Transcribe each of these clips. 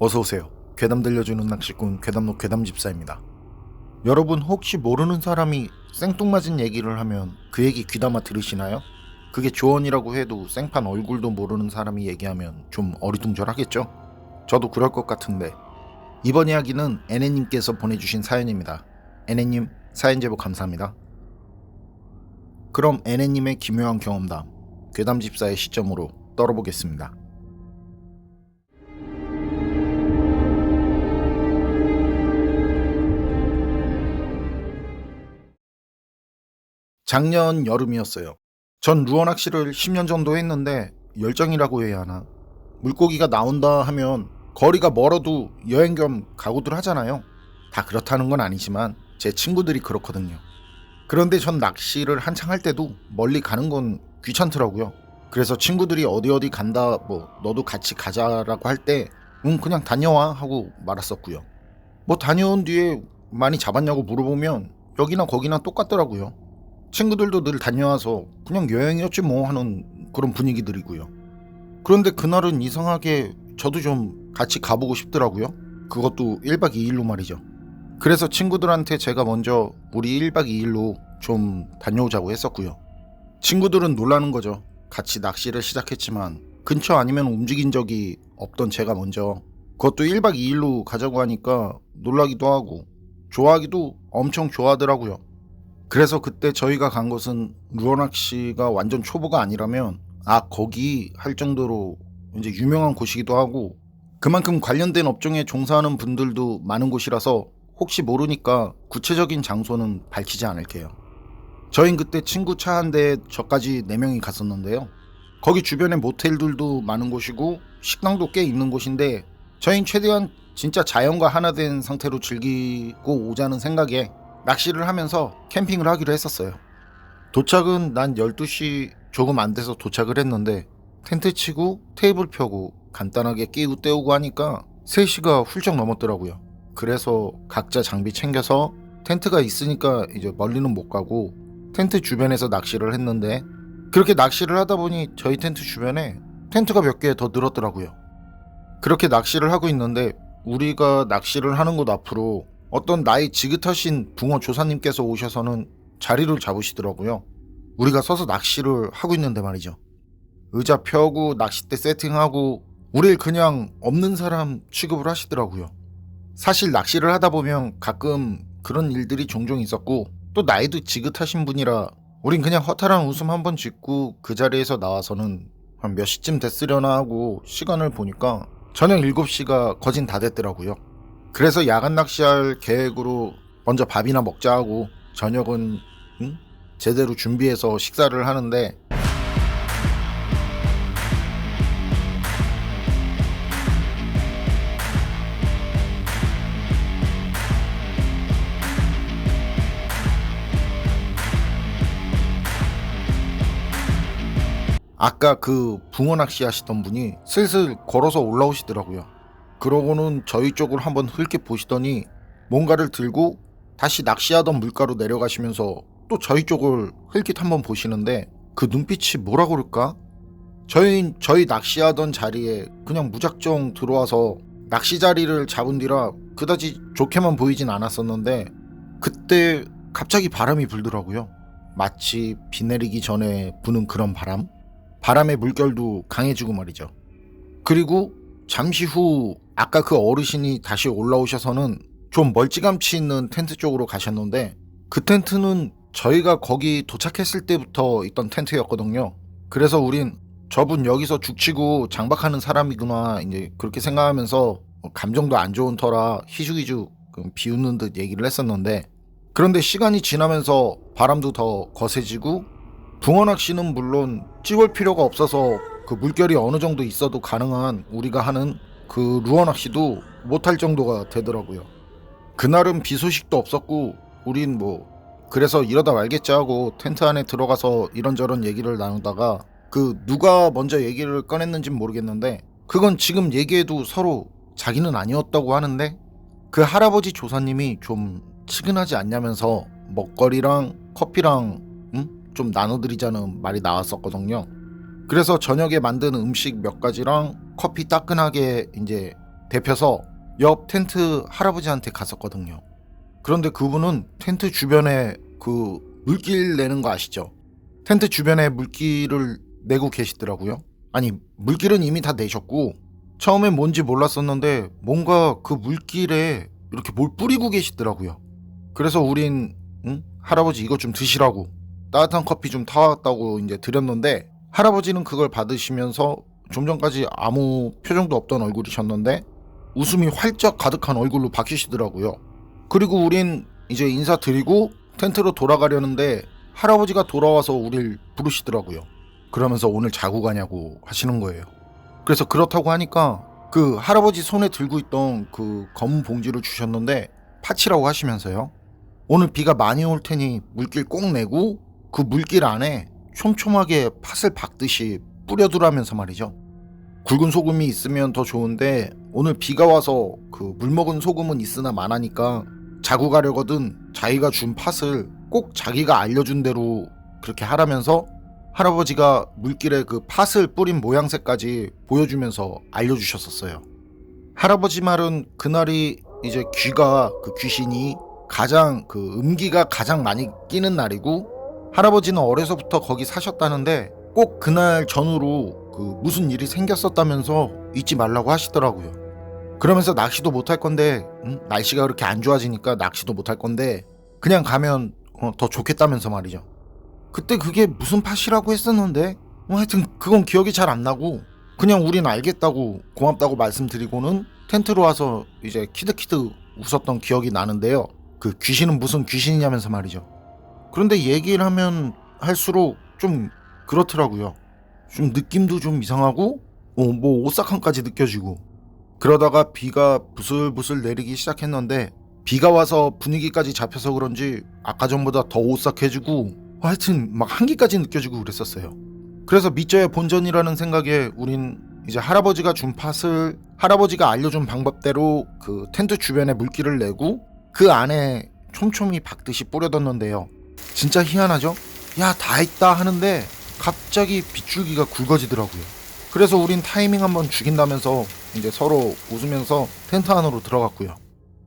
어서오세요. 괴담 들려주는 낚시꾼 괴담록 괴담집사입니다. 여러분 혹시 모르는 사람이 생뚱맞은 얘기를 하면 그 얘기 귀담아 들으시나요? 그게 조언이라고 해도 생판 얼굴도 모르는 사람이 얘기하면 좀 어리둥절하겠죠? 저도 그럴 것 같은데 이번 이야기는 애네님께서 보내주신 사연입니다. 애네님 사연 제보 감사합니다. 그럼 애네님의 기묘한 경험담 괴담집사의 시점으로 떨어보겠습니다. 작년 여름이었어요. 전 루어 낚시를 10년 정도 했는데 열정이라고 해야 하나? 물고기가 나온다 하면 거리가 멀어도 여행 겸 가고들 하잖아요. 다 그렇다는 건 아니지만 제 친구들이 그렇거든요. 그런데 전 낚시를 한창 할 때도 멀리 가는 건 귀찮더라고요. 그래서 친구들이 어디 간다 너도 같이 가자라고 할 때 그냥 다녀와 하고 말았었고요. 다녀온 뒤에 많이 잡았냐고 물어보면 여기나 거기나 똑같더라고요. 친구들도 늘 다녀와서 그냥 여행이었지 뭐 하는 그런 분위기들이고요. 그런데 그날은 이상하게 저도 좀 같이 가보고 싶더라고요. 그것도 1박 2일로 말이죠. 그래서 친구들한테 제가 먼저 우리 1박 2일로 좀 다녀오자고 했었고요. 친구들은 놀라는 거죠. 같이 낚시를 시작했지만 근처 아니면 움직인 적이 없던 제가 먼저 그것도 1박 2일로 가자고 하니까 놀라기도 하고 좋아하기도 엄청 좋아하더라고요. 그래서 그때 저희가 간 곳은 루어 낚시가 완전 초보가 아니라면 거기 할 정도로 이제 유명한 곳이기도 하고 그만큼 관련된 업종에 종사하는 분들도 많은 곳이라서 혹시 모르니까 구체적인 장소는 밝히지 않을게요. 저희는 그때 친구 차 한 대에 저까지 4명이 갔었는데요. 거기 주변에 모텔들도 많은 곳이고 식당도 꽤 있는 곳인데 저희는 최대한 진짜 자연과 하나 된 상태로 즐기고 오자는 생각에 낚시를 하면서 캠핑을 하기로 했었어요. 도착은 난 12시 조금 안 돼서 도착을 했는데 텐트 치고 테이블 펴고 간단하게 끼고 때우고 하니까 3시가 훌쩍 넘었더라고요. 그래서 각자 장비 챙겨서 텐트가 있으니까 이제 멀리는 못 가고 텐트 주변에서 낚시를 했는데 그렇게 낚시를 하다 보니 저희 텐트 주변에 텐트가 몇 개 더 늘었더라고요. 그렇게 낚시를 하고 있는데 우리가 낚시를 하는 곳 앞으로 어떤 나이 지긋하신 붕어 조사님께서 오셔서는 자리를 잡으시더라고요. 우리가 서서 낚시를 하고 있는데 말이죠. 의자 펴고 낚싯대 세팅하고 우릴 그냥 없는 사람 취급을 하시더라고요. 사실 낚시를 하다 보면 가끔 그런 일들이 종종 있었고 또 나이도 지긋하신 분이라 우린 그냥 허탈한 웃음 한번 짓고 그 자리에서 나와서는 한 몇 시쯤 됐으려나 하고 시간을 보니까 저녁 7시가 거진 다 됐더라고요. 그래서 야간 낚시할 계획으로 먼저 밥이나 먹자 하고 저녁은 제대로 준비해서 식사를 하는데 아까 그 붕어 낚시 하시던 분이 슬슬 걸어서 올라오시더라고요. 그러고는 저희 쪽을 한번 흘게 보시더니 뭔가를 들고 다시 낚시하던 물가로 내려가시면서 또 저희 쪽을 흘끗 한번 보시는데 그 눈빛이 뭐라 그럴까? 저희 낚시하던 자리에 그냥 무작정 들어와서 낚시 자리를 잡은 뒤라 그다지 좋게만 보이진 않았었는데 그때 갑자기 바람이 불더라고요. 마치 비 내리기 전에 부는 그런 바람? 바람의 물결도 강해지고 말이죠. 그리고 잠시 후 아까 그 어르신이 다시 올라오셔서는 좀 멀찌감치 있는 텐트 쪽으로 가셨는데 그 텐트는 저희가 거기 도착했을 때부터 있던 텐트였거든요. 그래서 우린 저분 여기서 죽치고 장박하는 사람이구나 이제 그렇게 생각하면서 감정도 안 좋은 터라 희죽희죽 비웃는 듯 얘기를 했었는데 그런데 시간이 지나면서 바람도 더 거세지고 붕어 낚시는 물론 찍을 필요가 없어서 그 물결이 어느 정도 있어도 가능한 우리가 하는 그 루어 낚시도 못할 정도가 되더라고요. 그날은 비 소식도 없었고 우린 그래서 이러다 말겠지 하고 텐트 안에 들어가서 이런저런 얘기를 나누다가 그 누가 먼저 얘기를 꺼냈는진 모르겠는데 그건 지금 얘기해도 서로 자기는 아니었다고 하는데 그 할아버지 조사님이 좀 치근하지 않냐면서 먹거리랑 커피랑 좀 나눠드리자는 말이 나왔었거든요. 그래서 저녁에 만든 음식 몇 가지랑 커피 따끈하게 이제 데펴서 옆 텐트 할아버지한테 갔었거든요. 그런데 그분은 텐트 주변에 그 물길 내는 거 아시죠? 텐트 주변에 물길을 내고 계시더라고요. 아니, 물길은 이미 다 내셨고 처음엔 뭔지 몰랐었는데 뭔가 그 물길에 이렇게 뭘 뿌리고 계시더라고요. 그래서 우린 할아버지 이것 좀 드시라고 따뜻한 커피 좀 타왔다고 이제 드렸는데, 할아버지는 그걸 받으시면서 좀 전까지 아무 표정도 없던 얼굴이셨는데 웃음이 활짝 가득한 얼굴로 바뀌시더라고요. 그리고 우린 이제 인사드리고 텐트로 돌아가려는데 할아버지가 돌아와서 우릴 부르시더라고요. 그러면서 오늘 자고 가냐고 하시는 거예요. 그래서 그렇다고 하니까 그 할아버지 손에 들고 있던 그 검은 봉지를 주셨는데 파치라고 하시면서요, 오늘 비가 많이 올 테니 물길 꼭 내고 그 물길 안에 촘촘하게 팥을 박듯이 뿌려두라면서 말이죠. 굵은 소금이 있으면 더 좋은데 오늘 비가 와서 그 물먹은 소금은 있으나 마나니까 자고 가려거든 자기가 준 팥을 꼭 자기가 알려준 대로 그렇게 하라면서 할아버지가 물길에 그 팥을 뿌린 모양새까지 보여주면서 알려주셨었어요. 할아버지 말은 그날이 이제 그 귀신이 가장 그 음기가 가장 많이 끼는 날이고, 할아버지는 어려서부터 거기 사셨다는데 꼭 그날 전후로 그 무슨 일이 생겼었다면서 잊지 말라고 하시더라고요. 그러면서 낚시도 못할 건데 날씨가 그렇게 안 좋아지니까 낚시도 못할 건데 그냥 가면 더 좋겠다면서 말이죠. 그때 그게 무슨 팥이라고 했었는데 하여튼 그건 기억이 잘 안 나고 그냥 우린 알겠다고 고맙다고 말씀드리고는 텐트로 와서 이제 키득키득 웃었던 기억이 나는데요. 그 귀신은 무슨 귀신이냐면서 말이죠. 그런데 얘기를 하면 할수록 좀 그렇더라고요. 좀 느낌도 좀 이상하고 뭐 오싹함까지 느껴지고, 그러다가 비가 부슬부슬 내리기 시작했는데 비가 와서 분위기까지 잡혀서 그런지 아까 전보다 더 오싹해지고 하여튼 막 한기까지 느껴지고 그랬었어요. 그래서 믿져야 본전이라는 생각에 우린 이제 할아버지가 준 팥을 할아버지가 알려준 방법대로 그 텐트 주변에 물기를 내고 그 안에 촘촘히 박듯이 뿌려뒀는데요. 진짜 희한하죠? 야, 다 했다 하는데 갑자기 빗줄기가 굵어지더라고요. 그래서 우린 타이밍 한번 죽인다면서 이제 서로 웃으면서 텐트 안으로 들어갔고요.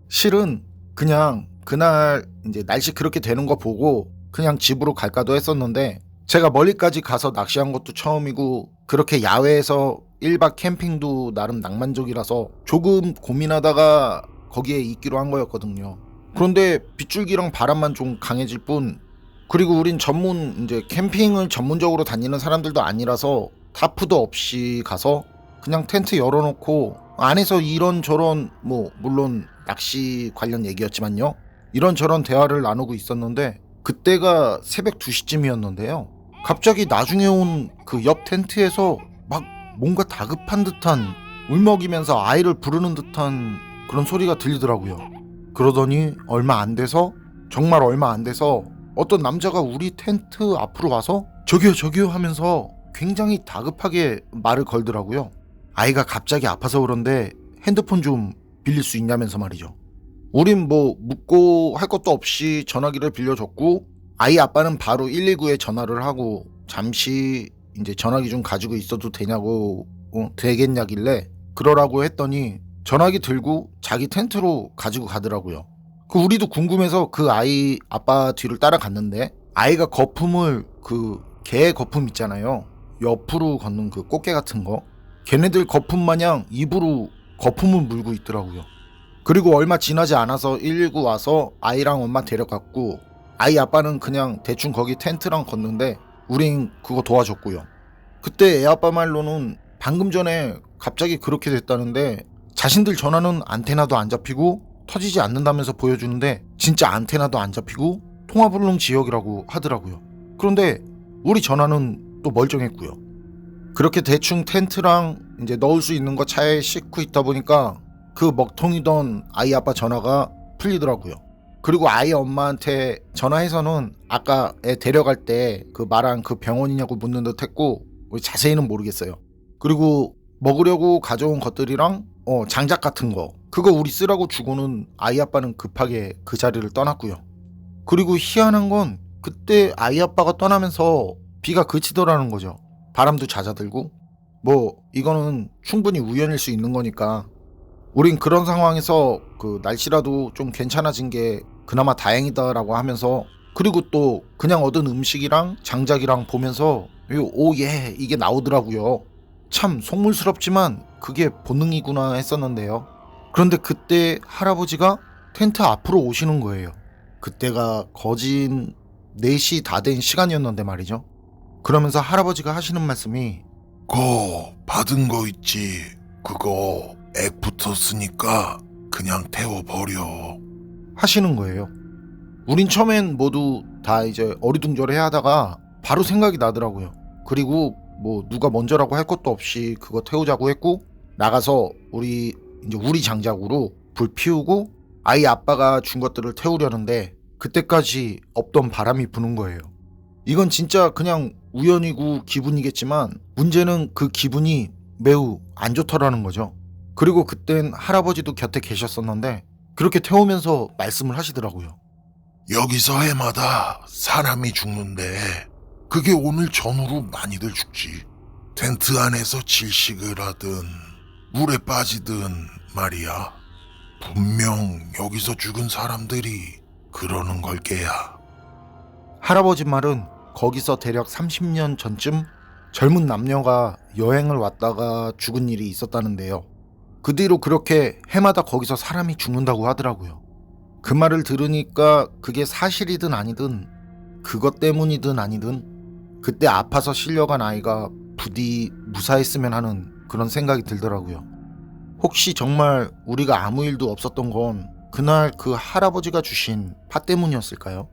실은 그냥 그날 이제 날씨 그렇게 되는 거 보고 그냥 집으로 갈까도 했었는데, 제가 멀리까지 가서 낚시한 것도 처음이고 그렇게 야외에서 1박 캠핑도 나름 낭만적이라서 조금 고민하다가 거기에 있기로 한 거였거든요. 그런데 빗줄기랑 바람만 좀 강해질 뿐, 그리고 우린 이제 캠핑을 전문적으로 다니는 사람들도 아니라서 타프도 없이 가서 그냥 텐트 열어놓고 안에서 이런저런 물론 낚시 관련 얘기였지만요, 이런저런 대화를 나누고 있었는데 그때가 새벽 2시쯤이었는데요. 갑자기 나중에 온 그 옆 텐트에서 막 뭔가 다급한 듯한, 울먹이면서 아이를 부르는 듯한 그런 소리가 들리더라고요. 그러더니 정말 얼마 안 돼서 어떤 남자가 우리 텐트 앞으로 와서 저기요 하면서 굉장히 다급하게 말을 걸더라고요. 아이가 갑자기 아파서 그런데 핸드폰 좀 빌릴 수 있냐면서 말이죠. 우린 묻고 할 것도 없이 전화기를 빌려줬고, 아이 아빠는 바로 119에 전화를 하고 잠시 이제 전화기 좀 가지고 있어도 되겠냐길래 그러라고 했더니 전화기 들고 자기 텐트로 가지고 가더라고요. 우리도 궁금해서 그 아이 아빠 뒤를 따라갔는데 아이가 거품을 개 거품 있잖아요. 옆으로 걷는 그 꽃게 같은 거, 걔네들 거품 마냥 입으로 거품을 물고 있더라고요. 그리고 얼마 지나지 않아서 119 와서 아이랑 엄마 데려갔고, 아이 아빠는 그냥 대충 거기 텐트랑 걷는데 우린 그거 도와줬고요. 그때 애 아빠 말로는 방금 전에 갑자기 그렇게 됐다는데 자신들 전화는 안테나도 안 잡히고 터지지 않는다면서 보여주는데 진짜 안테나도 안 잡히고 통화불능 지역이라고 하더라고요. 그런데 우리 전화는 또 멀쩡했고요. 그렇게 대충 텐트랑 이제 넣을 수 있는 거 차에 싣고 있다 보니까 그 먹통이던 아이 아빠 전화가 풀리더라고요. 그리고 아이 엄마한테 전화해서는 아까 애 데려갈 때 그 말한 그 병원이냐고 묻는 듯 했고 자세히는 모르겠어요. 그리고 먹으려고 가져온 것들이랑 장작 같은 거 그거 우리 쓰라고 주고는 아이 아빠는 급하게 그 자리를 떠났고요. 그리고 희한한 건 그때 아이 아빠가 떠나면서 비가 그치더라는 거죠. 바람도 잦아들고 이거는 충분히 우연일 수 있는 거니까 우린 그런 상황에서 그 날씨라도 좀 괜찮아진 게 그나마 다행이다라고 하면서, 그리고 또 그냥 얻은 음식이랑 장작이랑 보면서 오예 이게 나오더라고요. 참 속물스럽지만 그게 본능이구나 했었는데요. 그런데 그때 할아버지가 텐트 앞으로 오시는 거예요. 그때가 거진 4시 다 된 시간이었는데 말이죠. 그러면서 할아버지가 하시는 말씀이 그거 받은 거 있지. 그거 액 붙었으니까 그냥 태워버려. 하시는 거예요. 우린 처음엔 모두 다 이제 어리둥절해 하다가 바로 생각이 나더라고요. 그리고 뭐 누가 먼저라고 할 것도 없이 그거 태우자고 했고, 나가서 우리 장작으로 불 피우고 아이 아빠가 준 것들을 태우려는데 그때까지 없던 바람이 부는 거예요. 이건 진짜 그냥 우연이고 기분이겠지만 문제는 그 기분이 매우 안 좋더라는 거죠. 그리고 그땐 할아버지도 곁에 계셨었는데 그렇게 태우면서 말씀을 하시더라고요. 여기서 해마다 사람이 죽는데 그게 오늘 전후로 많이들 죽지. 텐트 안에서 질식을 하든 물에 빠지든 말이야. 분명 여기서 죽은 사람들이 그러는 걸 게야. 할아버지 말은 거기서 대략 30년 전쯤 젊은 남녀가 여행을 왔다가 죽은 일이 있었다는데요. 그 뒤로 그렇게 해마다 거기서 사람이 죽는다고 하더라고요. 그 말을 들으니까 그게 사실이든 아니든, 그것 때문이든 아니든 그때 아파서 실려간 아이가 부디 무사했으면 하는 그런 생각이 들더라고요. 혹시 정말 우리가 아무 일도 없었던 건 그날 그 할아버지가 주신 파 때문이었을까요?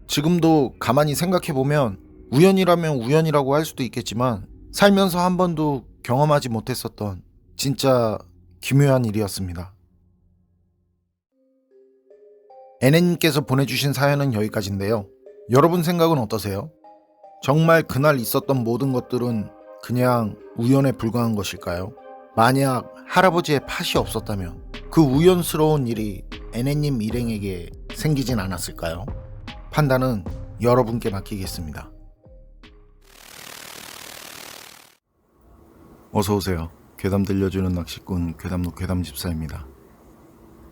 지금도 가만히 생각해보면 우연이라면 우연이라고 할 수도 있겠지만 살면서 한 번도 경험하지 못했었던 진짜 기묘한 일이었습니다. 애네님께서 보내주신 사연은 여기까지인데요. 여러분 생각은 어떠세요? 정말 그날 있었던 모든 것들은 그냥 우연에 불과한 것일까요? 만약 할아버지의 팥이 없었다면 그 우연스러운 일이 애네님 일행에게 생기진 않았을까요? 판단은 여러분께 맡기겠습니다. 어서오세요. 괴담 들려주는 낚시꾼 괴담로 괴담집사입니다.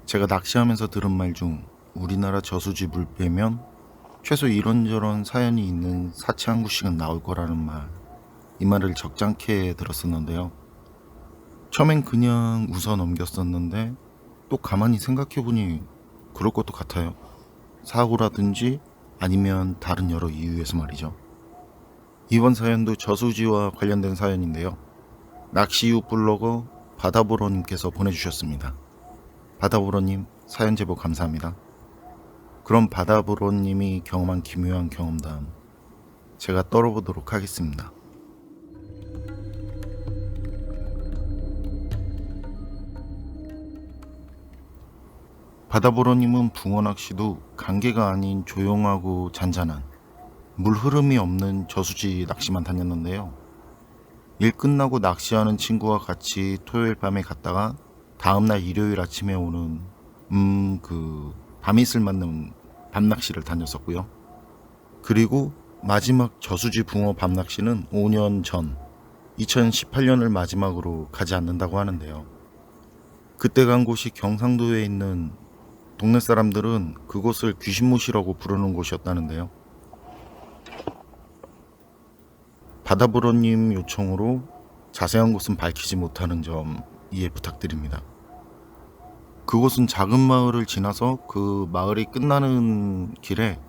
제가 낚시하면서 들은 말 중 우리나라 저수지 물 빼면 최소 이런저런 사연이 있는 사치 한 구씩은 나올 거라는 말, 이 말을 적잖게 들었었는데요. 처음엔 그냥 웃어 넘겼었는데 또 가만히 생각해보니 그럴 것도 같아요. 사고라든지 아니면 다른 여러 이유에서 말이죠. 이번 사연도 저수지와 관련된 사연인데요. 낚시유 블로거 바다보러님께서 보내주셨습니다. 바다보러님 사연 제보 감사합니다. 그럼 바다보러님이 경험한 기묘한 경험담 제가 떨어보도록 하겠습니다. 바다보러님은 붕어낚시도 관계가 아닌 조용하고 잔잔한 물 흐름이 없는 저수지 낚시만 다녔는데요. 일 끝나고 낚시하는 친구와 같이 토요일 밤에 갔다가 다음날 일요일 아침에 오는 밤이슬 맞는 밤낚시를 다녔었고요. 그리고 마지막 저수지 붕어 밤낚시는 5년 전 2018년을 마지막으로 가지 않는다고 하는데요. 그때 간 곳이 경상도에 있는 동네 사람들은 그곳을 귀신무시라고 부르는 곳이었다는데요. 바다보러님 요청으로 자세한 곳은 밝히지 못하는 점 이해 부탁드립니다. 그곳은 작은 마을을 지나서 그 마을이 끝나는 길에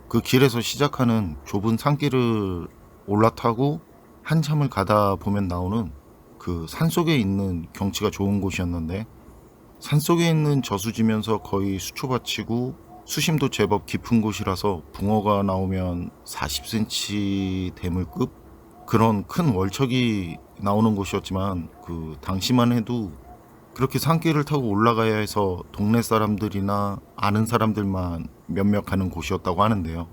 그 길에서 시작하는 좁은 산길을 올라타고 한참을 가다 보면 나오는 그 산속에 있는 경치가 좋은 곳이었는데, 산속에 있는 저수지면서 거의 수초밭이고 수심도 제법 깊은 곳이라서 붕어가 나오면 40cm 대물급 그런 큰 월척이 나오는 곳이었지만, 그 당시만 해도 그렇게 산길을 타고 올라가야 해서 동네 사람들이나 아는 사람들만 몇몇 가는 곳이었다고 하는데요.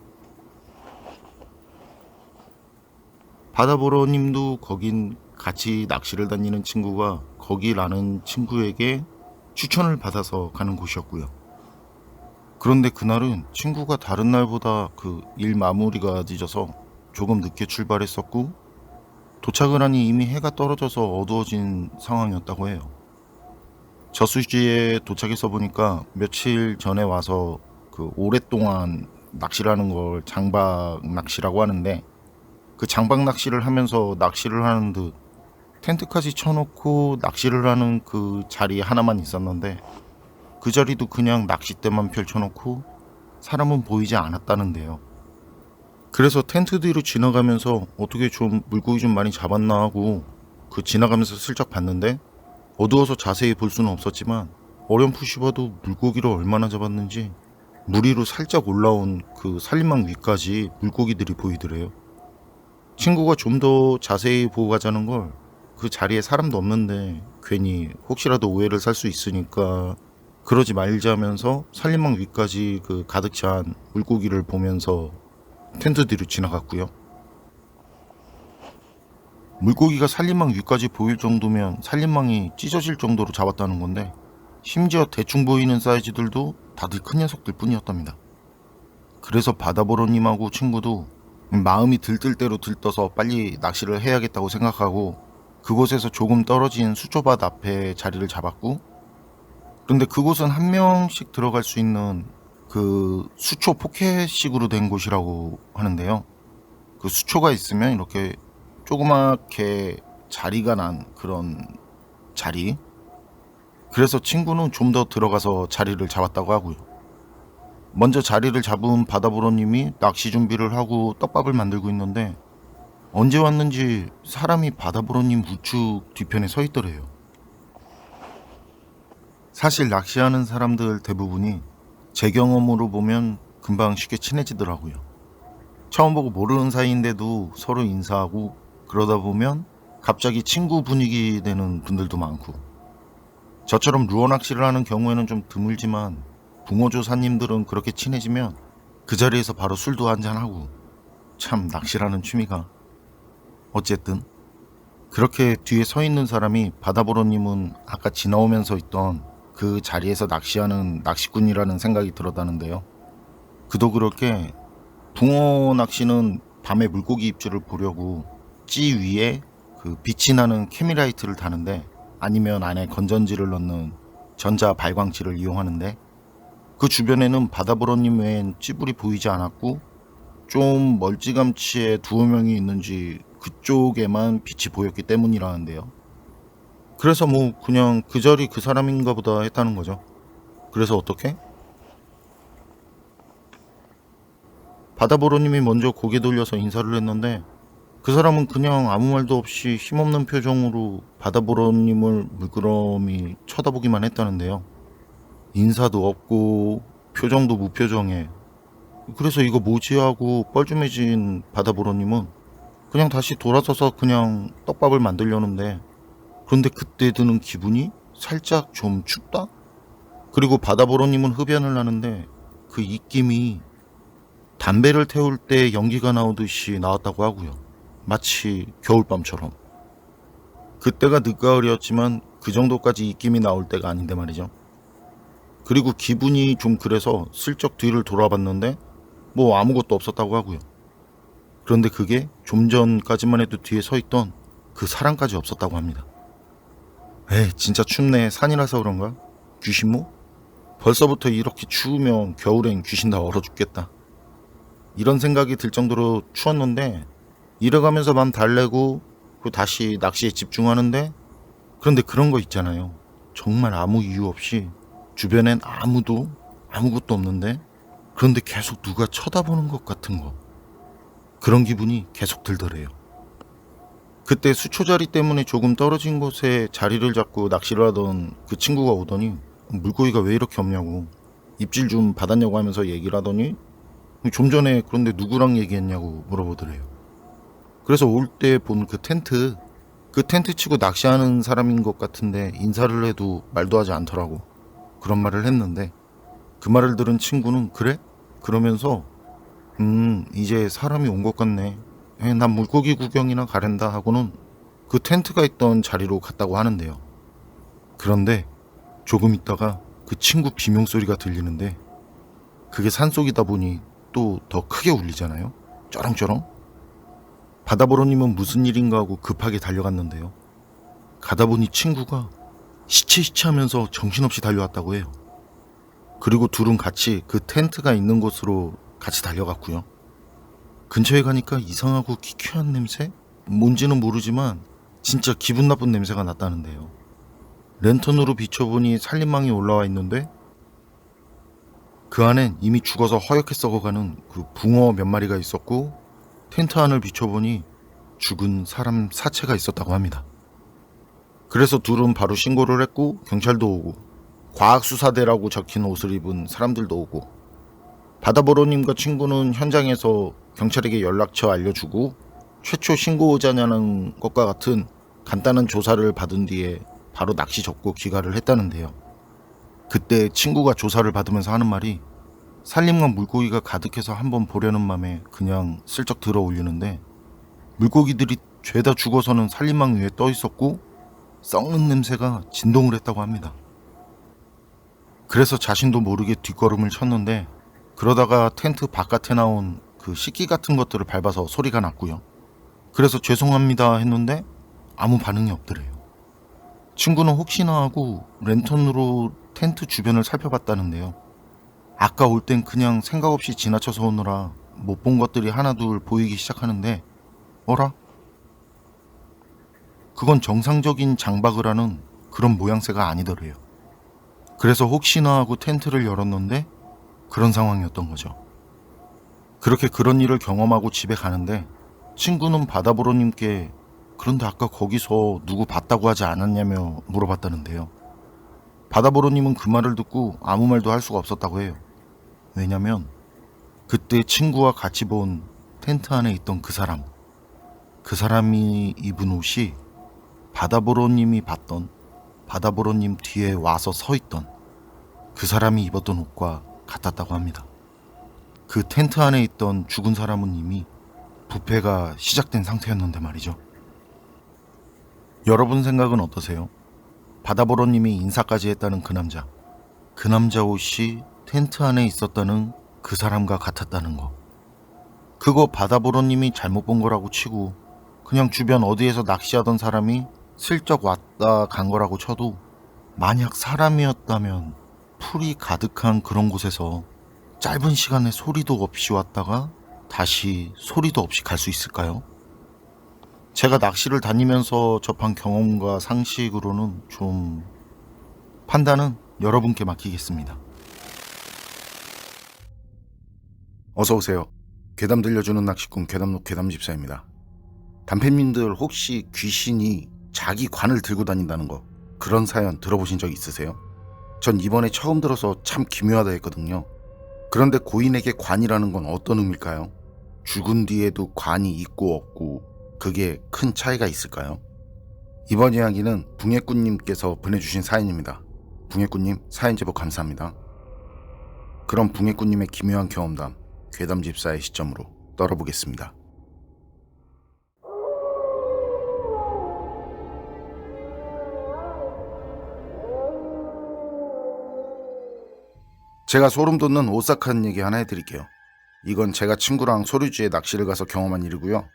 바다보러님도 거긴 같이 낚시를 다니는 친구가 거기라는 친구에게 추천을 받아서 가는 곳이었고요. 그런데 그날은 친구가 다른 날보다 그 일 마무리가 늦어서 조금 늦게 출발했었고, 도착을 하니 이미 해가 떨어져서 어두워진 상황이었다고 해요. 저수지에 도착해서 보니까 며칠 전에 와서 그 오랫동안 낚시를 하는 걸 장박 낚시라고 하는데, 그 장박 낚시를 하면서 낚시를 하는 듯 텐트까지 쳐놓고 낚시를 하는 그 자리 하나만 있었는데, 그 자리도 그냥 낚싯대만 펼쳐놓고 사람은 보이지 않았다는데요. 그래서 텐트 뒤로 지나가면서 어떻게 좀 물고기 좀 많이 잡았나 하고 그 지나가면서 슬쩍 봤는데, 어두워서 자세히 볼 수는 없었지만 어렴풋이 봐도 물고기를 얼마나 잡았는지 물 위로 살짝 올라온 그 산림망 위까지 물고기들이 보이더래요. 친구가 좀 더 자세히 보고 가자는 걸, 그 자리에 사람도 없는데 괜히 혹시라도 오해를 살 수 있으니까 그러지 말자면서 산림망 위까지 그 가득 찬 물고기를 보면서 텐트 뒤로 지나갔고요. 물고기가 산림망 위까지 보일 정도면 산림망이 찢어질 정도로 잡았다는 건데, 심지어 대충 보이는 사이즈들도 다들 큰 녀석들 뿐이었답니다. 그래서 바다보로님하고 친구도 마음이 들뜰 대로 들떠서 빨리 낚시를 해야겠다고 생각하고 그곳에서 조금 떨어진 수초밭 앞에 자리를 잡았고, 그런데 그곳은 한 명씩 들어갈 수 있는 그 수초 포켓식으로 된 곳이라고 하는데요. 그 수초가 있으면 이렇게 조그맣게 자리가 난 그런 자리. 그래서 친구는 좀 더 들어가서 자리를 잡았다고 하고요. 먼저 자리를 잡은 바다보로님이 낚시 준비를 하고 떡밥을 만들고 있는데, 언제 왔는지 사람이 바다보로님 우측 뒤편에 서 있더래요. 사실 낚시하는 사람들 대부분이 제 경험으로 보면 금방 쉽게 친해지더라고요. 처음 보고 모르는 사이인데도 서로 인사하고 그러다 보면 갑자기 친구 분위기 되는 분들도 많고, 저처럼 루어 낚시를 하는 경우에는 좀 드물지만 붕어조사님들은 그렇게 친해지면 그 자리에서 바로 술도 한잔하고, 참 낚시라는 취미가. 어쨌든 그렇게 뒤에 서 있는 사람이 바다보로님은 아까 지나오면서 있던 그 자리에서 낚시하는 낚시꾼이라는 생각이 들었다는데요. 그도 그렇게 붕어 낚시는 밤에 물고기 입질을 보려고 찌 위에 그 빛이 나는 캐미라이트를 다는데, 아니면 안에 건전지를 넣는 전자 발광치를 이용하는데, 그 주변에는 바다보로님 외엔 찌불이 보이지 않았고, 좀 멀찌감치에 두어 명이 있는지 그쪽에만 빛이 보였기 때문이라는데요. 그래서 뭐 그냥 그 자리 그 사람인가 보다 했다는 거죠. 그래서 어떻게? 바다보로님이 먼저 고개 돌려서 인사를 했는데, 그 사람은 그냥 아무 말도 없이 힘없는 표정으로 바다보로님을 물끄러미 쳐다보기만 했다는데요. 인사도 없고 표정도 무표정해. 그래서 이거 뭐지 하고 뻘쭘해진 바다보로님은 그냥 다시 돌아서서 그냥 떡밥을 만들려는데, 그런데 그때 드는 기분이 살짝 좀 춥다? 그리고 바다보로님은 흡연을 하는데 그 입김이 담배를 태울 때 연기가 나오듯이 나왔다고 하고요. 마치 겨울밤처럼. 그때가 늦가을이었지만 그 정도까지 입김이 나올 때가 아닌데 말이죠. 그리고 기분이 좀 그래서 슬쩍 뒤를 돌아봤는데 뭐 아무것도 없었다고 하고요. 그런데 그게 좀 전까지만 해도 뒤에 서 있던 그 사람까지 없었다고 합니다. 에이, 진짜 춥네. 산이라서 그런가? 귀신모? 벌써부터 이렇게 추우면 겨울엔 귀신 다 얼어 죽겠다. 이런 생각이 들 정도로 추웠는데, 이래가면서 맘 달래고 다시 낚시에 집중하는데, 그런데 그런 거 있잖아요. 정말 아무 이유 없이 주변엔 아무것도 없는데, 그런데 계속 누가 쳐다보는 것 같은 거. 그런 기분이 계속 들더래요. 그때 수초 자리 때문에 조금 떨어진 곳에 자리를 잡고 낚시를 하던 그 친구가 오더니 물고기가 왜 이렇게 없냐고, 입질 좀 받았냐고 하면서 얘기를 하더니, 좀 전에 그런데 누구랑 얘기했냐고 물어보더래요. 그래서 올 때 본 그 텐트 치고 낚시하는 사람인 것 같은데 인사를 해도 말도 하지 않더라고. 그런 말을 했는데, 그 말을 들은 친구는 그래? 그러면서 이제 사람이 온 것 같네. 난 물고기 구경이나 가랜다 하고는 그 텐트가 있던 자리로 갔다고 하는데요. 그런데 조금 있다가 그 친구 비명소리가 들리는데, 그게 산속이다 보니 또 더 크게 울리잖아요. 쩌렁쩌렁. 바다보로님은 무슨 일인가 하고 급하게 달려갔는데요. 가다 보니 친구가 시치시치하면서 정신없이 달려왔다고 해요. 그리고 둘은 같이 그 텐트가 있는 곳으로 같이 달려갔고요. 근처에 가니까 이상하고 기괴한 냄새? 뭔지는 모르지만 진짜 기분 나쁜 냄새가 났다는데요. 랜턴으로 비춰보니 살림망이 올라와 있는데 그 안엔 이미 죽어서 허옇게 썩어가는 그 붕어 몇 마리가 있었고, 텐트 안을 비춰보니 죽은 사람 사체가 있었다고 합니다. 그래서 둘은 바로 신고를 했고, 경찰도 오고 과학수사대라고 적힌 옷을 입은 사람들도 오고, 바다보로님과 친구는 현장에서 경찰에게 연락처 알려주고 최초 신고자냐는 것과 같은 간단한 조사를 받은 뒤에 바로 낚시 접고 귀가를 했다는데요. 그때 친구가 조사를 받으면서 하는 말이, 산림과 물고기가 가득해서 한번 보려는 맘에 그냥 슬쩍 들어 올리는데 물고기들이 죄다 죽어서는 산림망 위에 떠 있었고 썩는 냄새가 진동을 했다고 합니다. 그래서 자신도 모르게 뒷걸음을 쳤는데, 그러다가 텐트 바깥에 나온 그 식기 같은 것들을 밟아서 소리가 났고요. 그래서 죄송합니다 했는데 아무 반응이 없더래요. 친구는 혹시나 하고 랜턴으로 텐트 주변을 살펴봤다는데요. 아까 올 땐 그냥 생각 없이 지나쳐서 오느라 못 본 것들이 하나둘 보이기 시작하는데, 어라? 그건 정상적인 장박을 하는 그런 모양새가 아니더래요. 그래서 혹시나 하고 텐트를 열었는데 그런 상황이었던 거죠. 그렇게 그런 일을 경험하고 집에 가는데, 친구는 바다보로님께 그런데 아까 거기서 누구 봤다고 하지 않았냐며 물어봤다는데요. 바다보로님은 그 말을 듣고 아무 말도 할 수가 없었다고 해요. 왜냐면 그때 친구와 같이 본 텐트 안에 있던 그 사람이 입은 옷이 바다보로님이 봤던, 바다보로님 뒤에 와서 서 있던 그 사람이 입었던 옷과 같았다고 합니다. 그 텐트 안에 있던 죽은 사람은 이미 부패가 시작된 상태였는데 말이죠. 여러분 생각은 어떠세요? 바다보로님이 인사까지 했다는 그 남자 옷이 텐트 안에 있었다는 그 사람과 같았다는 거, 그거 바다보로님이 잘못 본 거라고 치고 그냥 주변 어디에서 낚시하던 사람이 슬쩍 왔다 간 거라고 쳐도, 만약 사람이었다면 풀이 가득한 그런 곳에서 짧은 시간에 소리도 없이 왔다가 다시 소리도 없이 갈 수 있을까요? 제가 낚시를 다니면서 접한 경험과 상식으로는 좀, 판단은 여러분께 맡기겠습니다. 어서오세요. 괴담 들려주는 낚시꾼 괴담록 괴담집사입니다. 단팬님들 혹시 귀신이 자기 관을 들고 다닌다는 거, 그런 사연 들어보신 적 있으세요? 전 이번에 처음 들어서 참 기묘하다 했거든요. 그런데 고인에게 관이라는 건 어떤 의미일까요? 죽은 뒤에도 관이 있고 없고 그게 큰 차이가 있을까요? 이번 이야기는 붕해꾼님께서 보내주신 사연입니다. 붕해꾼님 사연 제보 감사합니다. 그럼 붕해꾼님의 기묘한 경험담, 괴담집사의 시점으로 떨어보겠습니다. 제가 소름 돋는 오싹한 얘기 하나 해드릴게요. 이건 제가 친구랑 소류지에 낚시를 가서 경험한 일이고요.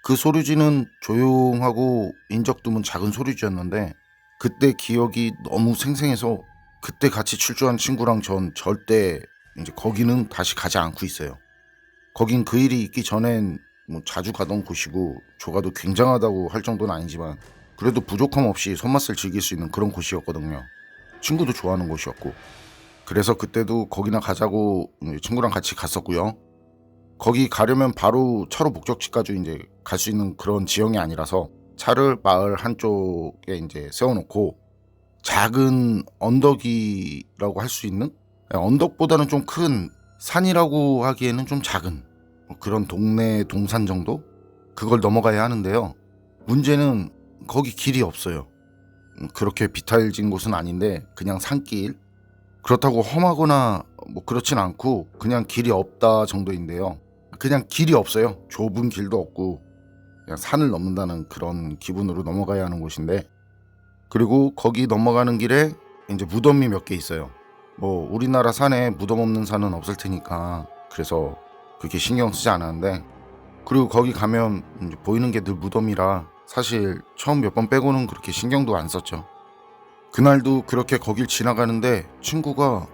그 소류지는 조용하고 인적 드문 작은 소류지였는데, 그때 기억이 너무 생생해서 그때 같이 출조한 친구랑 전 절대 이제 거기는 다시 가지 않고 있어요. 거긴 그 일이 있기 전엔 뭐 자주 가던 곳이고 조가도 굉장하다고 할 정도는 아니지만 그래도 부족함 없이 손맛을 즐길 수 있는 그런 곳이었거든요. 친구도 좋아하는 곳이었고, 그래서 그때도 거기나 가자고 친구랑 같이 갔었고요. 거기 가려면 바로 차로 목적지까지 이제 갈 수 있는 그런 지형이 아니라서 차를 마을 한쪽에 이제 세워놓고 작은 언덕이라고 할 수 있는, 언덕보다는 좀 큰 산이라고 하기에는 좀 작은 그런 동네 동산 정도? 그걸 넘어가야 하는데요. 문제는 거기 길이 없어요. 그렇게 비탈진 곳은 아닌데 그냥 산길. 그렇다고 험하거나 뭐 그렇진 않고 그냥 길이 없다 정도인데요. 그냥 길이 없어요. 좁은 길도 없고 그냥 산을 넘는다는 그런 기분으로 넘어가야 하는 곳인데, 그리고 거기 넘어가는 길에 이제 무덤이 몇 개 있어요. 뭐 우리나라 산에 무덤 없는 산은 없을 테니까 그래서 그렇게 신경 쓰지 않았는데, 그리고 거기 가면 이제 보이는 게 늘 무덤이라 사실 처음 몇 번 빼고는 그렇게 신경도 안 썼죠. 그날도 그렇게 거길 지나가는데 친구가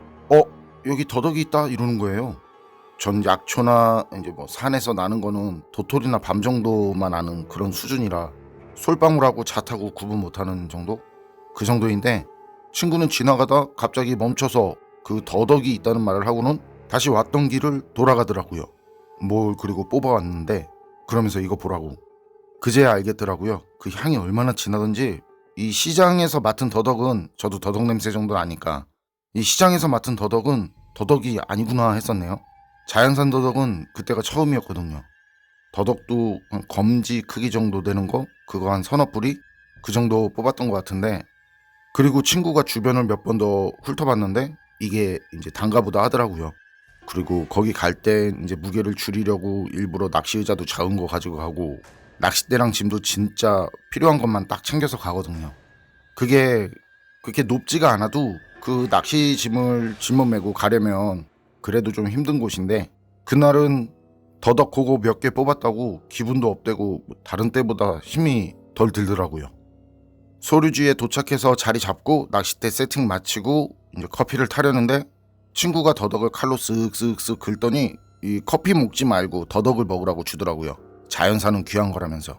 여기 더덕이 있다 이러는 거예요. 전 약초나 이제 뭐 산에서 나는 거는 도토리나 밤 정도만 아는 그런 수준이라 솔방울하고 잣하고 구분 못하는 정도? 그 정도인데 친구는 지나가다 갑자기 멈춰서 그 더덕이 있다는 말을 하고는 다시 왔던 길을 돌아가더라고요. 뭘 그리고 뽑아왔는데 그러면서 이거 보라고. 그제야 알겠더라고요. 그 향이 얼마나 진하던지. 이 시장에서 맡은 더덕은 저도 더덕 냄새 정도는 아니까 이 시장에서 맡은 더덕은 더덕이 아니구나 했었네요. 자연산 더덕은 그때가 처음이었거든요. 더덕도 한 검지 크기 정도 되는 거 그거 한 서너 뿌리 그 정도 뽑았던 것 같은데 그리고 친구가 주변을 몇 번 더 훑어봤는데 이게 이제 단가보다 하더라고요. 그리고 거기 갈 때 이제 무게를 줄이려고 일부러 낚시 의자도 작은 거 가지고 가고 낚싯대랑 짐도 진짜 필요한 것만 딱 챙겨서 가거든요. 그게 그렇게 높지가 않아도 그 낚시 짐을 짊어 메고 가려면 그래도 좀 힘든 곳인데 그날은 더덕 그거 몇 개 뽑았다고 기분도 업되고 다른 때보다 힘이 덜 들더라고요. 소류지에 도착해서 자리 잡고 낚싯대 세팅 마치고 이제 커피를 타려는데 친구가 더덕을 칼로 쓱쓱쓱 긁더니 이 커피 먹지 말고 더덕을 먹으라고 주더라고요. 자연산은 귀한 거라면서.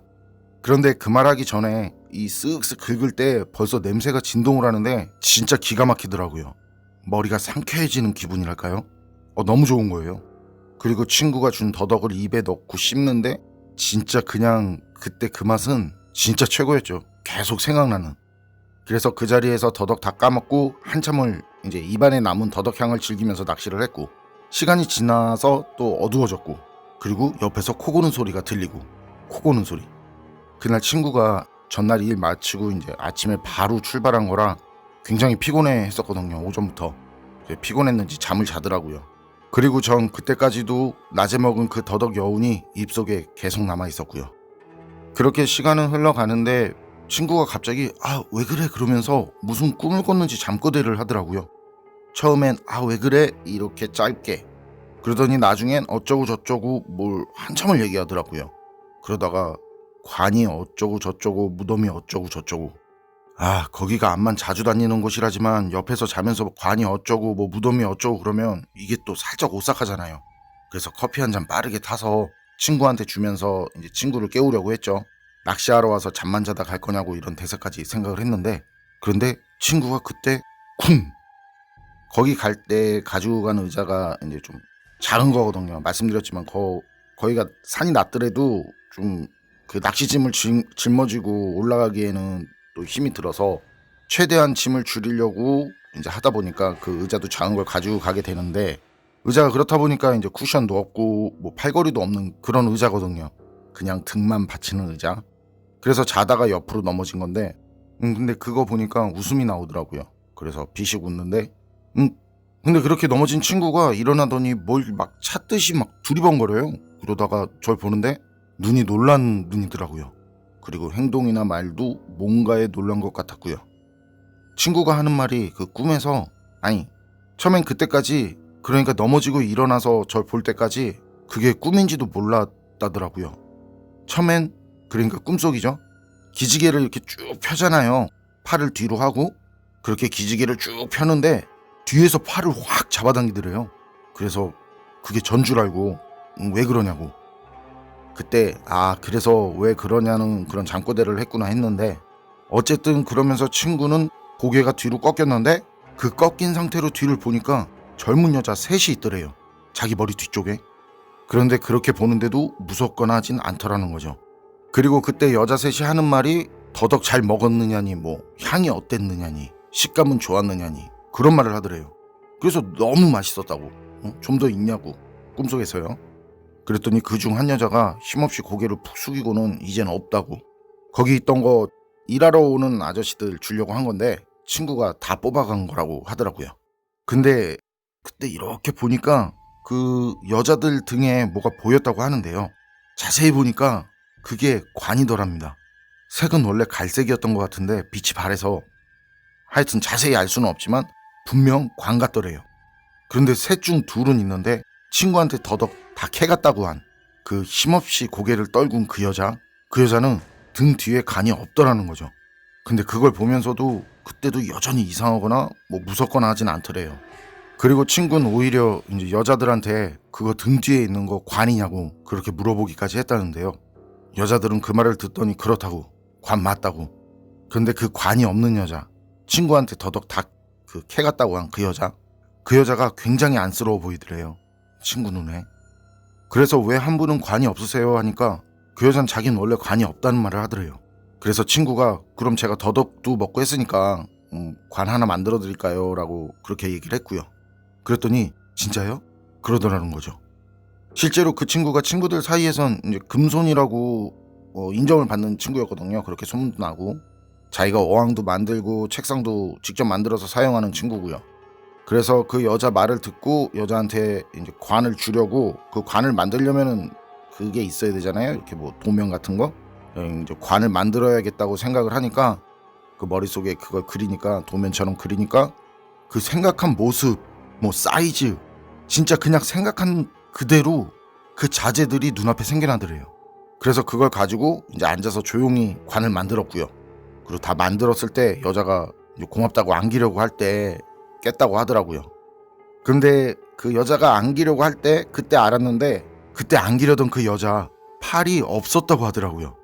그런데 그 말하기 전에 이 쓱쓱 긁을 때 벌써 냄새가 진동을 하는데 진짜 기가 막히더라고요. 머리가 상쾌해지는 기분이랄까요? 너무 좋은 거예요. 그리고 친구가 준 더덕을 입에 넣고 씹는데 진짜 그냥 그때 그 맛은 진짜 최고였죠. 계속 생각나는. 그래서 그 자리에서 더덕 다 까먹고 한참을 이제 입안에 남은 더덕 향을 즐기면서 낚시를 했고 시간이 지나서 또 어두워졌고 그리고 옆에서 코 고는 소리가 들리고 코 고는 소리. 그날 친구가 전날 일 마치고 이제 아침에 바로 출발한 거라 굉장히 피곤해 했었거든요. 오전부터. 피곤했는지 잠을 자더라고요. 그리고 전 그때까지도 낮에 먹은 그 더덕 여운이 입속에 계속 남아 있었고요. 그렇게 시간은 흘러가는데 친구가 갑자기 왜 그래 그러면서 무슨 꿈을 꿨는지 잠꼬대를 하더라고요. 처음엔 왜 그래 이렇게 짧게 그러더니 나중엔 어쩌고 저쩌고 뭘 한참을 얘기하더라고요. 그러다가 관이 어쩌고 저쩌고 무덤이 어쩌고 저쩌고 거기가 암만 자주 다니는 곳이라지만 옆에서 자면서 관이 어쩌고 뭐 무덤이 어쩌고 그러면 이게 또 살짝 오싹하잖아요. 그래서 커피 한 잔 빠르게 타서 친구한테 주면서 이제 친구를 깨우려고 했죠. 낚시하러 와서 잠만 자다 갈 거냐고 이런 대사까지 생각을 했는데 그런데 친구가 그때 쿵! 거기 갈 때 가지고 가는 의자가 이제 좀 작은 거거든요. 말씀드렸지만 거기가 산이 낮더라도 좀 그 낚시짐을 짊어지고 올라가기에는 또 힘이 들어서 최대한 짐을 줄이려고 이제 하다 보니까 그 의자도 작은 걸 가지고 가게 되는데 의자가 그렇다 보니까 이제 쿠션도 없고 뭐 팔걸이도 없는 그런 의자거든요. 그냥 등만 받치는 의자. 그래서 자다가 옆으로 넘어진 건데 근데 그거 보니까 웃음이 나오더라고요. 그래서 비식 웃는데 근데 그렇게 넘어진 친구가 일어나더니 뭘 막 찾듯이 막 두리번거려요. 그러다가 절 보는데 눈이 놀란 눈이더라고요. 그리고 행동이나 말도 뭔가에 놀란 것 같았고요. 친구가 하는 말이 그 꿈에서 처음엔 그때까지 그러니까 넘어지고 일어나서 절 볼 때까지 그게 꿈인지도 몰랐다더라고요. 처음엔 그러니까 꿈속이죠. 기지개를 이렇게 쭉 펴잖아요. 팔을 뒤로 하고 그렇게 기지개를 쭉 펴는데 뒤에서 팔을 확 잡아당기더래요. 그래서 그게 전 줄 알고 왜 그러냐고. 그때 그래서 왜 그러냐는 그런 잠꼬대를 했구나 했는데 어쨌든 그러면서 친구는 고개가 뒤로 꺾였는데 그 꺾인 상태로 뒤를 보니까 젊은 여자 셋이 있더래요. 자기 머리 뒤쪽에. 그런데 그렇게 보는데도 무섭거나 하진 않더라는 거죠. 그리고 그때 여자 셋이 하는 말이 더덕 잘 먹었느냐니 뭐 향이 어땠느냐니 식감은 좋았느냐니 그런 말을 하더래요. 그래서 너무 맛있었다고. 좀 더 있냐고. 꿈속에서요. 그랬더니 그중 한 여자가 힘없이 고개를 푹 숙이고는 이젠 없다고. 거기 있던 거 일하러 오는 아저씨들 주려고 한 건데 친구가 다 뽑아간 거라고 하더라고요. 근데 그때 이렇게 보니까 그 여자들 등에 뭐가 보였다고 하는데요. 자세히 보니까 그게 관이더랍니다. 색은 원래 갈색이었던 것 같은데 빛이 바래서 하여튼 자세히 알 수는 없지만 분명 관 같더래요. 그런데 셋 중 둘은 있는데 친구한테 더덕 다 캐갔다고 한 그 힘없이 고개를 떨군 그 여자는 등 뒤에 간이 없더라는 거죠. 근데 그걸 보면서도 그때도 여전히 이상하거나 뭐 무섭거나 하진 않더래요. 그리고 친구는 오히려 이제 여자들한테 그거 등 뒤에 있는 거 관이냐고 그렇게 물어보기까지 했다는데요. 여자들은 그 말을 듣더니 그렇다고, 관 맞다고. 근데 그 관이 없는 여자, 친구한테 더덕 다 그 캐 같다고 한 그 여자가 굉장히 안쓰러워 보이더래요. 친구 눈에. 그래서 왜 한 분은 관이 없으세요 하니까 그 여자는 자기는 원래 관이 없다는 말을 하더래요. 그래서 친구가 그럼 제가 더덕도 먹고 했으니까 관 하나 만들어 드릴까요? 라고 그렇게 얘기를 했고요. 그랬더니 진짜요? 그러더라는 거죠. 실제로 그 친구가 친구들 사이에선 이제 금손이라고 인정을 받는 친구였거든요. 그렇게 소문도 나고 자기가 어항도 만들고 책상도 직접 만들어서 사용하는 친구고요. 그래서 그 여자 말을 듣고 여자한테 이제 관을 주려고, 그 관을 만들려면은 그게 있어야 되잖아요. 이렇게 뭐 도면 같은 거. 이제 관을 만들어야겠다고 생각을 하니까 그 머릿속에 그걸 그리니까, 도면처럼 그리니까 그 생각한 모습, 뭐 사이즈, 진짜 그냥 생각한 그대로 그 자재들이 눈앞에 생겨나더래요. 그래서 그걸 가지고 이제 앉아서 조용히 관을 만들었고요. 그리고 다 만들었을 때 여자가 고맙다고 안기려고 할 때 깼다고 하더라고요. 근데 그 여자가 안기려고 할 때 그때 알았는데, 그때 안기려던 그 여자 팔이 없었다고 하더라고요.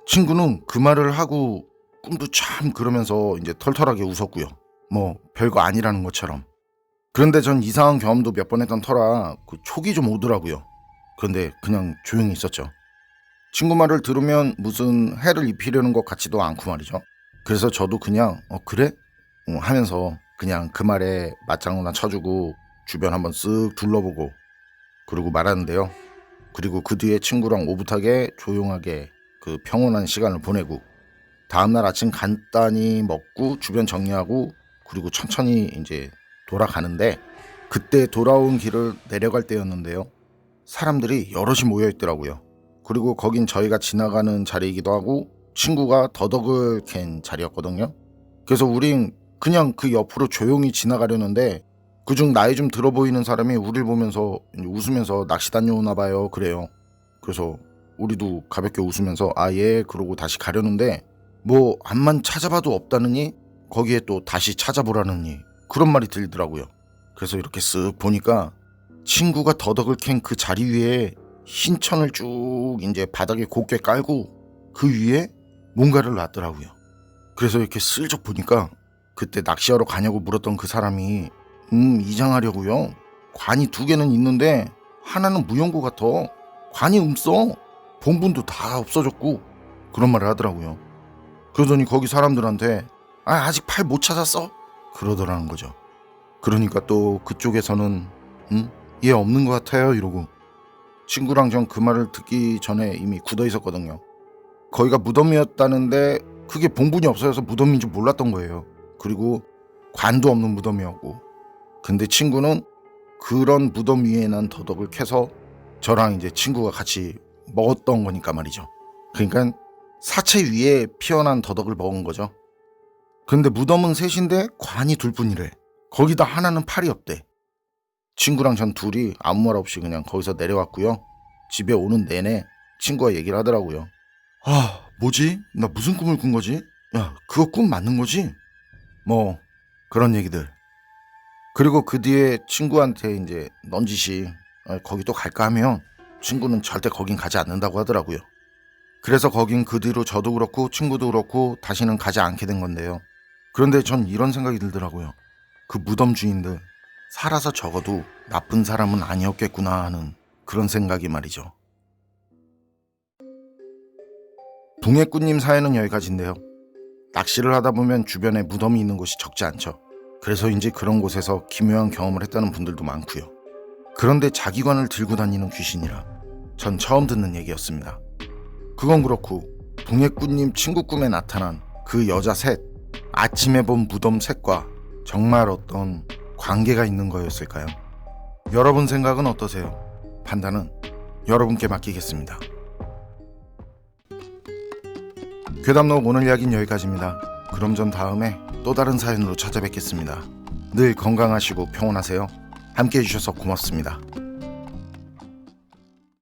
친구는 그 말을 하고 꿈도 참 그러면서 이제 털털하게 웃었고요. 뭐 별거 아니라는 것처럼. 그런데 전 이상한 경험도 몇 번 했던 터라 그 촉이 좀 오더라고요. 그런데 그냥 조용히 있었죠. 친구 말을 들으면 무슨 해를 입히려는 것 같지도 않고 말이죠. 그래서 저도 그냥 그래? 하면서 그냥 그 말에 맞장구나 쳐주고 주변 한번 쓱 둘러보고 그러고 말았는데요. 그리고 그 뒤에 친구랑 오붓하게 조용하게 그 평온한 시간을 보내고 다음날 아침 간단히 먹고 주변 정리하고 그리고 천천히 이제 돌아가는데, 그때 돌아온 길을 내려갈 때였는데요. 사람들이 여럿이 모여 있더라고요. 그리고 거긴 저희가 지나가는 자리이기도 하고 친구가 더덕을 캔 자리였거든요. 그래서 우린 그냥 그 옆으로 조용히 지나가려는데 그중 나이 좀 들어 보이는 사람이 우리를 보면서 웃으면서 낚시 다녀오나 봐요 그래요. 그래서 우리도 가볍게 웃으면서 아 예 그러고 다시 가려는데 뭐 앞만 찾아봐도 없다느니 거기에 또 다시 찾아보라느니 그런 말이 들리더라고요. 그래서 이렇게 쓱 보니까 친구가 더덕을 캔 그 자리 위에 흰 천을 쭉 이제 바닥에 곱게 깔고 그 위에 뭔가를 놨더라고요. 그래서 이렇게 슬쩍 보니까 그때 낚시하러 가냐고 물었던 그 사람이 이장하려고요. 관이 2개는 있는데 하나는 무용고 같아. 관이 없어. 본분도 다 없어졌고 그런 말을 하더라고요. 그러더니 거기 사람들한테 아직 팔 못 찾았어? 그러더라는 거죠. 그러니까 또 그쪽에서는 얘 없는 것 같아요 이러고, 친구랑 전 그 말을 듣기 전에 이미 굳어 있었거든요. 거기가 무덤이었다는데 그게 본분이 없어져서 무덤인 줄 몰랐던 거예요. 그리고 관도 없는 무덤이었고, 근데 친구는 그런 무덤 위에 난 더덕을 캐서 저랑 이제 친구가 같이 먹었던 거니까 말이죠. 그러니까 사체 위에 피어난 더덕을 먹은 거죠. 근데 무덤은 셋인데 관이 2뿐이래. 거기다 하나는 팔이 없대. 친구랑 전 둘이 아무 말 없이 그냥 거기서 내려왔고요. 집에 오는 내내 친구가 얘기를 하더라고요. 아 뭐지? 나 무슨 꿈을 꾼 거지? 야 그거 꿈 맞는 거지? 뭐 그런 얘기들. 그리고 그 뒤에 친구한테 이제 넌지시 거기 또 갈까 하면 친구는 절대 거긴 가지 않는다고 하더라고요. 그래서 거긴 그 뒤로 저도 그렇고 친구도 그렇고 다시는 가지 않게 된 건데요. 그런데 전 이런 생각이 들더라고요. 그 무덤 주인들 살아서 적어도 나쁜 사람은 아니었겠구나 하는 그런 생각이 말이죠. 붕해꾼님 사연은 여기까지인데요. 낚시를 하다 보면 주변에 무덤이 있는 곳이 적지 않죠. 그래서인지 그런 곳에서 기묘한 경험을 했다는 분들도 많고요. 그런데 자기관을 들고 다니는 귀신이라 전 처음 듣는 얘기였습니다. 그건 그렇고 붕해꾼님 친구 꿈에 나타난 그 여자 셋, 아침에 본 무덤 셋과 정말 어떤 관계가 있는 거였을까요? 여러분 생각은 어떠세요? 판단은 여러분께 맡기겠습니다. 괴담록 오늘 이야기는 여기까지입니다. 그럼 전 다음에 또 다른 사연으로 찾아뵙겠습니다. 늘 건강하시고 평온하세요. 함께 해주셔서 고맙습니다.